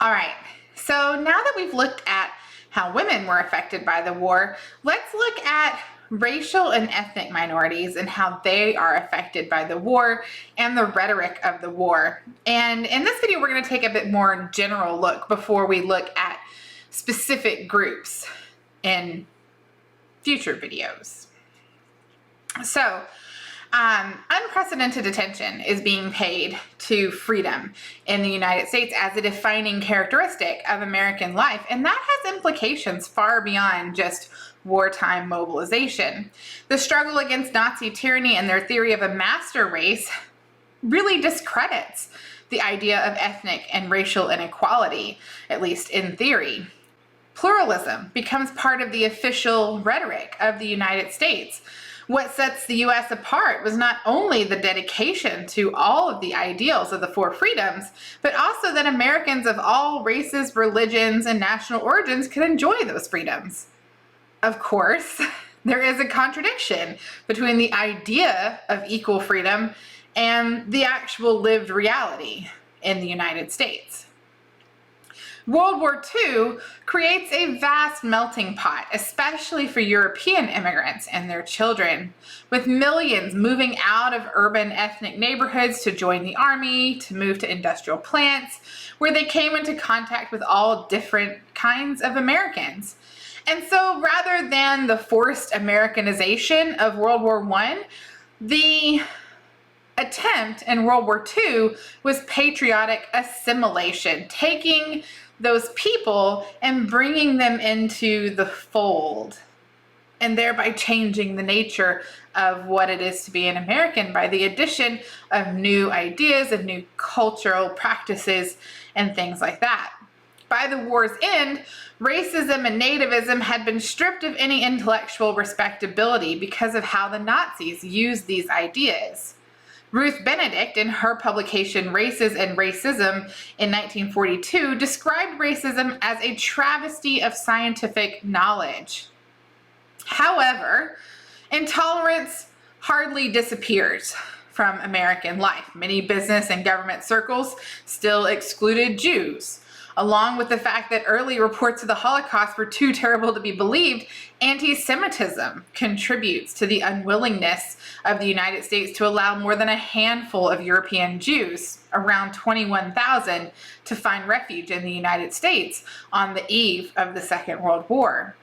All right, so now that we've looked at how women were affected by the war, let's look at racial and ethnic minorities and how they are affected by the war and the rhetoric of the war. And in this video, we're going to take a bit more general look before we look at specific groups in future videos. So, unprecedented attention is being paid to freedom in the United States as a defining characteristic of American life, and that has implications far beyond just wartime mobilization. The struggle against Nazi tyranny and their theory of a master race really discredits the idea of ethnic and racial inequality, at least in theory. Pluralism becomes part of the official rhetoric of the United States. What sets the U.S. apart was not only the dedication to all of the ideals of the four freedoms, but also that Americans of all races, religions, and national origins could enjoy those freedoms. Of course, there is a contradiction between the idea of equal freedom and the actual lived reality in the United States. World War II creates a vast melting pot, especially for European immigrants and their children, with millions moving out of urban ethnic neighborhoods to join the army, to move to industrial plants, where they came into contact with all different kinds of Americans. And so rather than the forced Americanization of World War I, the attempt in World War II was patriotic assimilation, taking those people and bringing them into the fold, and thereby changing the nature of what it is to be an American by the addition of new ideas and new cultural practices and things like that. By the war's end, racism and nativism had been stripped of any intellectual respectability because of how the Nazis used these ideas. Ruth Benedict, in her publication Races and Racism in 1942, described racism as a travesty of scientific knowledge. However, intolerance hardly disappears from American life. Many business and government circles still excluded Jews. Along with the fact that early reports of the Holocaust were too terrible to be believed, anti-Semitism contributes to the unwillingness of the United States to allow more than a handful of European Jews, around 21,000, to find refuge in the United States on the eve of the Second World War.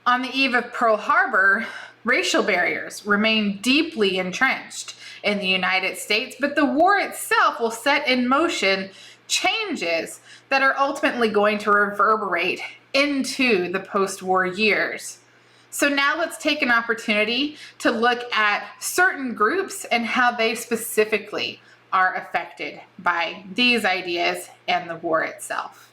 On the eve of Pearl Harbor, racial barriers remain deeply entrenched in the United States, but the war itself will set in motion changes that are ultimately going to reverberate into the post-war years. So now let's take an opportunity to look at certain groups and how they specifically are affected by these ideas and the war itself.